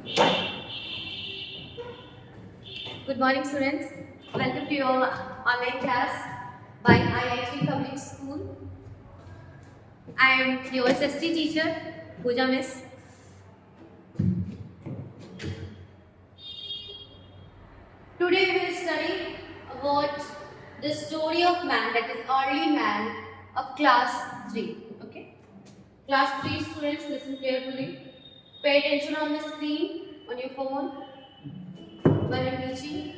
Good morning, students. Welcome to your online class by IIT Public School. I am your SST teacher, Pooja Miss. Today we will study about the story of man, that is early man of class 3. Okay? Class 3 students, listen carefully. Pay attention on the screen, on your phone, while I'm teaching.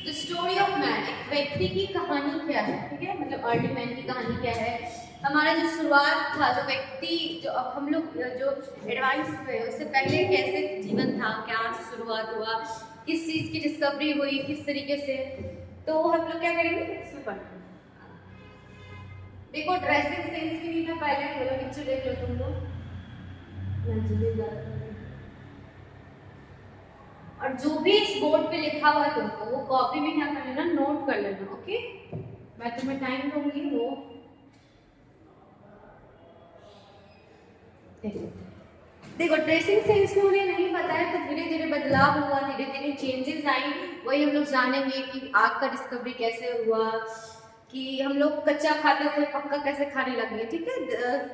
The story of man, एक व्यक्ति की कहानी क्या है, ठीक है, मतलब early man की कहानी क्या है। हमारा जो शुरुआत था, जो व्यक्ति, जो अब हम लोग जो एडवांस हुए उससे पहले कैसे जीवन था, क्या से शुरुआत हुआ, किस चीज़ की डिस्कवरी हुई, किस तरीके से, तो हम लोग क्या करेंगे इसमें पढ़ेंगे। देखो ड्रेसिंग सेंस की नहीं था पहले, बोलो पिक्चर देख लो तुम लोग, और जो भी इस बोर्ड पे लिखा हुआ है तुमको वो कॉपी में क्या कर लेना, नोट कर लेना। ओके, मैं तुम्हें टाइम दूंगी, वो देखो ड्रेसिंग सेंस में उन्हें नहीं पता है, तो धीरे धीरे बदलाव हुआ, धीरे धीरे चेंजेस आई। वही हम लोग जानेंगे कि आग का डिस्कवरी कैसे हुआ, कि हम लोग कच्चा खाते थे पक्का कैसे खाने लगे, ठीक है।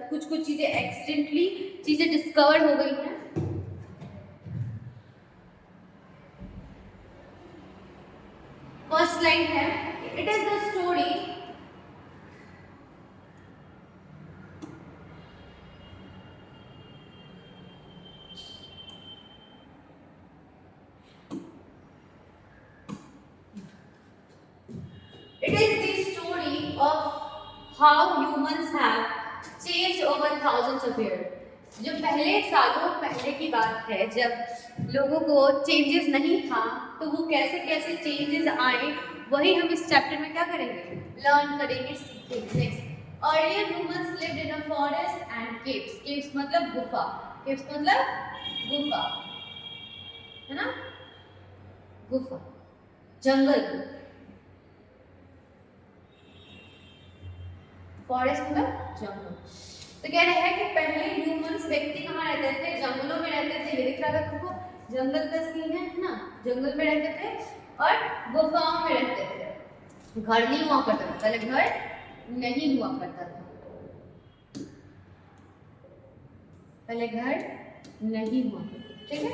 कुछ कुछ चीज़ें एक्सीडेंटली चीज़ें डिस्कवर हो गई हैं। फर्स्ट लाइन है, it is the story of how humans have changed over thousands of year. जो पहले सालों पहले की बात है, जब लोगों को चेंजेस नहीं था, तो वो कैसे कैसे चेंजेस आए, वही हम इस चैप्टर में क्या करेंगे, लर्न करेंगे, सीखेंगे। Next, earlier humans lived in a forest and caves. Caves मतलब गुफा, केव्स मतलब गुफा, है ना, गुफा, जंगल। फॉरेस्ट मतलब जंगल। तो कह रहे हैं कि पहले ह्यूमंस, व्यक्ति कहाँ रहते थे, जंगलों में रहते थे। ये दिख रहा था तुमको, जंगल का सीन है ना, जंगल में रहते थे और गुफाओं में रहते थे। घर नहीं हुआ करता था पहले, घर नहीं हुआ करता था पहले, घर नहीं हुआ करता, ठीक है।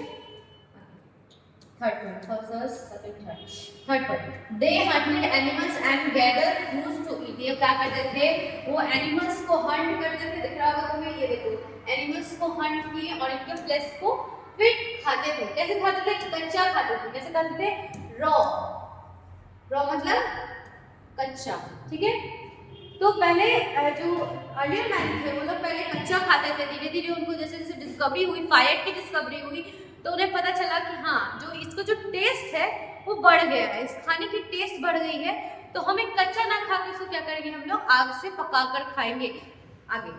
Third point, they hunted animals and gather foods to eat. ये क्या करते थे, वो एनिमल्स को हंट करते थे, दिख रहा होगा तुम्हें, ये देखो एनिमल्स को हंट किए और इनके फ्लेश को फिर खाते थे। कैसे खाते थे, कच्चा खाते थे। कैसे खाते थे, रॉ, रॉ मतलब कच्चा, ठीक है। तो पहले जो अर्लियर मैन थे वो लोग पहले कच्चा खाते थे। धीरे धीरे उनको जैसे जैसे डिस्कवरी हुई, फायर की डिस्कवरी हुई, तो उन्हें पता चला कि हाँ, जो इसको जो टेस्ट है वो बढ़ गया है, इस खाने की टेस्ट बढ़ गई है, तो हमें कच्चा ना खा के इसको क्या करेंगे, हम लोग आग से पकाकर खाएंगे। आगे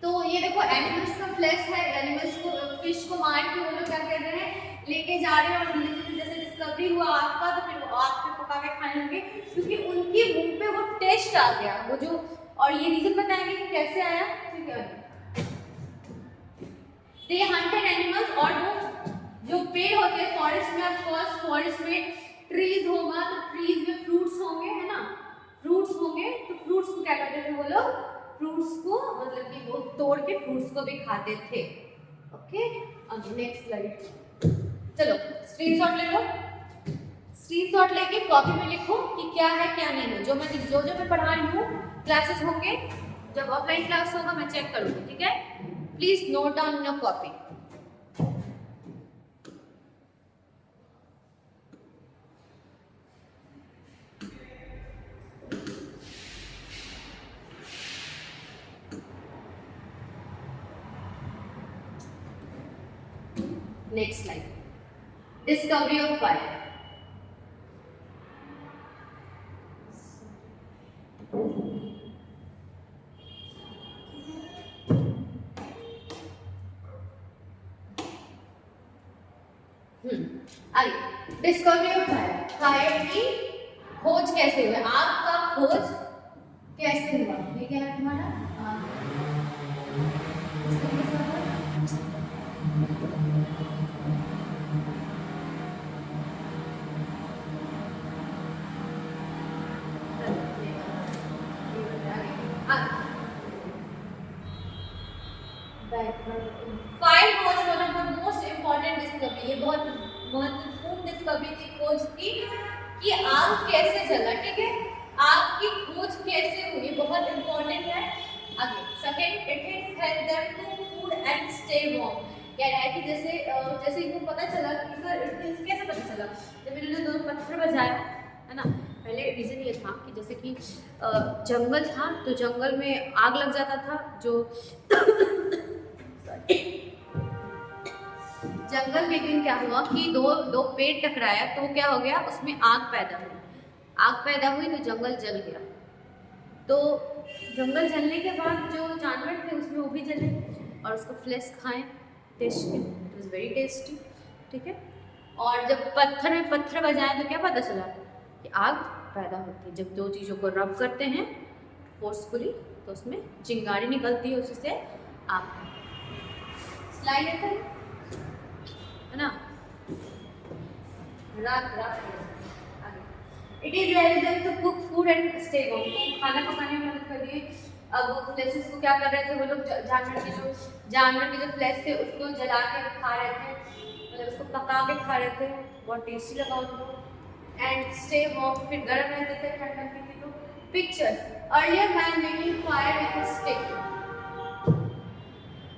तो ये देखो एनिमल्स का फ्लैश है, एनिमल्स को, फिश को मार के वो लोग क्या कर रहे हैं, लेके जा रहे हैं, और धीरे धीरे जैसे डिस्कवरी हुआ आग का, तो फिर वो आग पे पका के खाने लगे, क्योंकि उनके मुंह पे वो टेस्ट आ गया, वो जो, और ये रीजन बताएंगे कि कैसे आया, ठीक है। दे हंटेड एनिमल्स, और वो जो पेड़ होते हैं फॉरेस्ट में, ऑफ कोर्स फॉरेस्ट में ट्रीज होगा, तो ट्रीज में फ्रूट्स होंगे, है ना, फ्रूट्स होंगे, तो फ्रूट्स को क्या करते थे वो लोग, फ्रूट्स को मतलब कि वो तोड़ के फ्रूट्स को भी खाते थे। ओके, अब नेक्स्ट स्लाइड, चलो स्क्रीनशॉट ले लो। स्क्रीनशॉट लेके कॉपी में लिखो कि क्या है क्या नहीं है। जो मैं पढ़ा रही हूँ, क्लासेस होंगे, जब ऑफलाइन क्लास होगा मैं चेक करूँगी, ठीक है। Please note down in your copy. Next slide. Discovery of fire. आगे, डिस्कवरी ऑफ फायर। फायर की खोज कैसे हुई, आग का खोज कैसे हुआ, ये क्या है तुम्हारा, five was one of the most important discovery, ये बहुत महत्वपूर्ण डिस्कवरी थी, खोज की कि आग कैसे जला, ठीक है, आग की खोज कैसे हुई, बहुत इम्पोर्टेंट है। आगे second, it help them to food and stay warm, कह रहा है कि जैसे इनको पता चला कि कैसे पता चला, जब इन्होंने दो पत्थर बजाया है ना। पहले रीज़न ये था कि जैसे कि जंगल था तो जंगल में आग लग जाता था, जो जंगल में एक दिन क्या हुआ कि दो पेड़ टकराया तो क्या हो गया, उसमें आग पैदा हुई, आग पैदा हुई तो जंगल जल गया। तो जंगल जलने के बाद जो जानवर थे उसमें वो भी जले और उसको फ्लेश खाएं, टेस्ट किया, इट वाज वेरी टेस्टी, ठीक है। और जब पत्थर में पत्थर बजाएं तो क्या पता चला कि आग पैदा होती है, जब दो चीज़ों को रब करते हैं फोर्सफुली तो उसमें चिंगारी निकलती है, उससे आग। स्लाइड है ना, रात it is help them to cook food and stay warm, खाना पकाने में मदद कर रही है। अब फ्लेशेस को क्या कर रहे थे वो लोग, जानवर के जो फ्लेश थे उसको जला के खा रहे थे, मतलब उसको पका के खा रहे थे, बहुत टेस्टी लगा उनको। एंड स्टे वार्म, फिर गर्म रहते थे, ठंड लगती थी। तो pictures, earlier man making fire with a stick,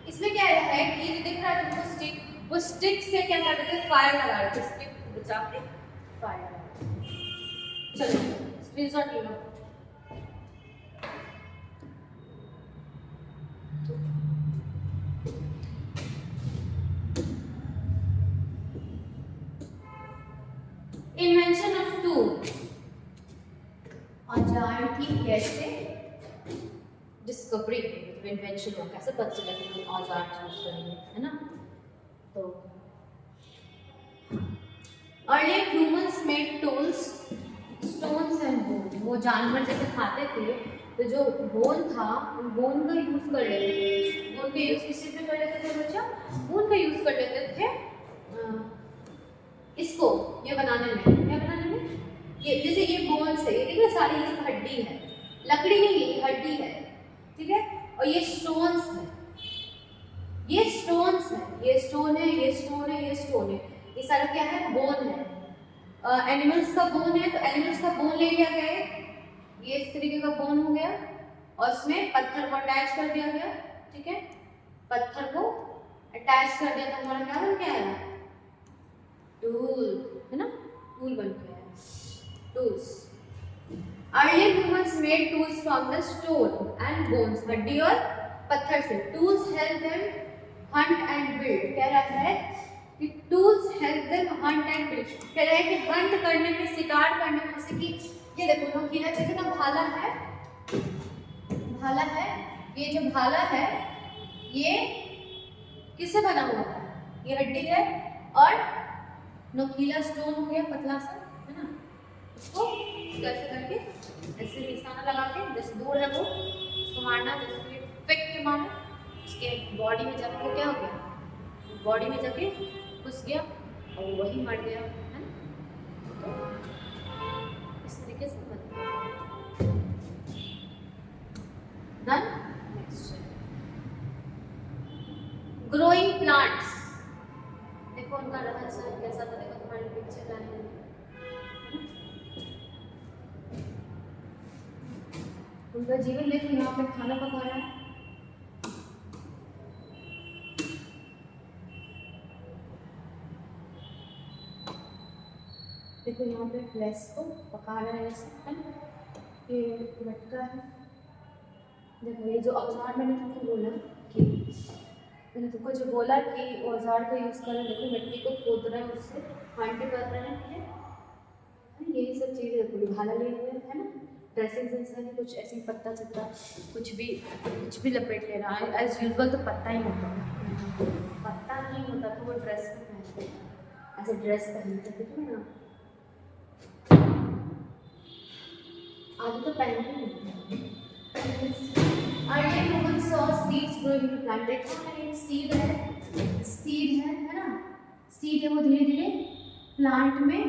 इसमें क्या है कि ये दिख रहा है तुमको स्टिक, वो स्टिक से क्या करते थे, फायर लगा रहे थे, स्टिक बचा के फायर। चलो स्क्रीनशॉट ले लो। इन्वेंशन ऑफ टूल, औजार की कैसे डिस्कवरी, इन्वेंशन हो, कैसे पता चला कि हम औजार यूज करेंगे, है ना। तो earlier humans made tools, stones and bone, वो जानवर जैसे खाते थे तो जो बोन था उन बोन का यूज कर लेते थे, बोन का यूज किस चीज में कर लेते थे बच्चा, बोन का यूज कर लेते थे इसको ये बनाने में, क्या बनाने में, ये जैसे ये बोन्स है, ये देखिए सारी ये हड्डी है, लकड़ी नहीं है, ये हड्डी है, ठीक है। और ये स्टोन्स है, ये स्टोन्स है, ये स्टोन है, ये स्टोन है, ये स्टोन है, ये सारा क्या है, बोन है। एनिमल्स का बोन है तो एनिमल्स का बोन ले लिया गया, ये इस तरीके का बोन हो गया और उसमें पत्थर को अटैच कर दिया गया, ठीक है, पत्थर को अटैच कर दिया तो हमारा क्या बन गया है, टूल, है ना, टूल बन गया है, tools. Earlier humans made tools from the stone and bones, हड्डी और पत्थर से। Tools help them Hunt and build, कह रहा है कि tools help them Hunt and build, कह रहा है कि हंट करने में, शिकार करने में, जैसे कि ये देखो नोकीला जैसे ना भाला है, भाला है, ये जो भाला है ये किससे बना हुआ है, ये हड्डी है और नोकीला स्टोन हो गया पतला सा, है ना, उसको कैसे करके ऐसे निशाना लगा के, जैसे दूर है वो उसको मारना, जैसे फेंक के मारना, उसके बॉडी में जाके वो क्या हो गया, बॉडी में जाके घुस गया और वही मर गया, है ना। तो इस तरीके से डन। नेक्स्ट ग्रोइंग प्लांट्स, देखो उनका रहस्य कैसा था, देखो तुम्हारी पिक्चर लाए हैं, उनका जीवन देखो, यहाँ पे खाना पका रहा है, देखो यहाँ पे फ्लेश को पका रहा है ऐसे, है ना, ये लटका है। देखो ये जो औजार मैंने तुमको बोला कि मैंने तुमको जो बोला कि औजार का यूज़ करें, देखो मिट्टी को खोद रहे हैं, उससे हंट कर रहे हैं, ठीक है, यही सब चीज़ें। देखो भाला ले हुए है ना, ड्रेसिंग सेंस है, कुछ ऐसे पत्ता चत्ता कुछ भी लपेट ले रहा है, एज यूजुअल तो पत्ता ही होता है, पत्ता नहीं होता तो वो ड्रेस में पहनते हैं, ऐसे ड्रेस पहनते थे, देखो ना, आगे तो पहनते नहीं। Early humans saw seeds growing into plant, देखो ना ये सीड है ना, सीड है, वो धीरे धीरे प्लांट में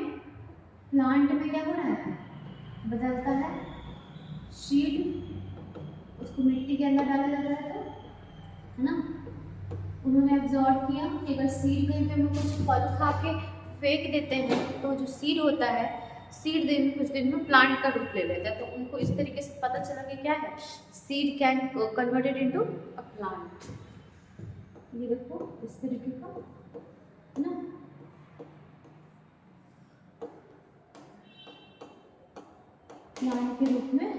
क्या हो रहा है, बदलता है, सीड उसको मिट्टी के अंदर डाला जाता है, तो है ना, उन्होंने एब्जॉर्ब किया कि अगर सीड कहीं पे हम कुछ फल खा के फेंक देते हैं तो जो सीड होता है, सीड कुछ दिन में प्लांट का रूप ले लेता है। तो उनको इस तरीके से पता चला कि क्या है, seed can converted into a plant. ये देखो इस तरीके का है ना, प्लांट के रूप में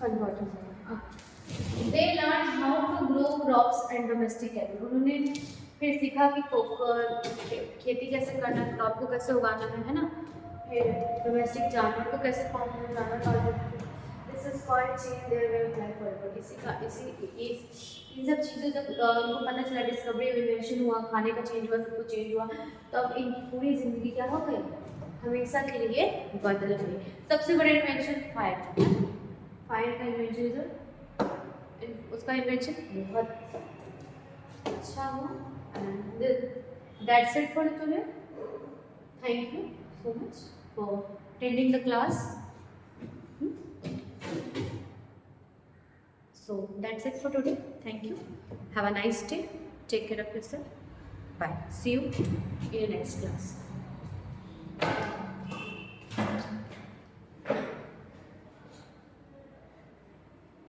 कन्वर्ट हो जाएगा। They learn how to grow crops and domestic animal. उन्होंने फिर सीखा कि खेती कैसे करना है, क्रॉप को कैसे उगाना है ना, फिर डोमेस्टिक जानवर को कैसे पालना है, जानवर पालना है। This is called change their way of life forever. इन सब चीज़ों जब उनको पता चला, डिस्कवरी इन्वेंशन हुआ, खाने का चेंज हुआ, सब कुछ चेंज हुआ, तो अब इनकी पूरी जिंदगी क्या हो गई, हमेशा के लिए बदल गई। सबसे बड़ा इन्वेंशन फायर था। फायर का इन्वेंशन, उसका इन्वेंशन बहुत अच्छा हुआ। And that's it for today. Thank you so much for attending the class. So that's it for today. Thank you. Have a nice day. Take care of yourself. Bye. See you in the next class.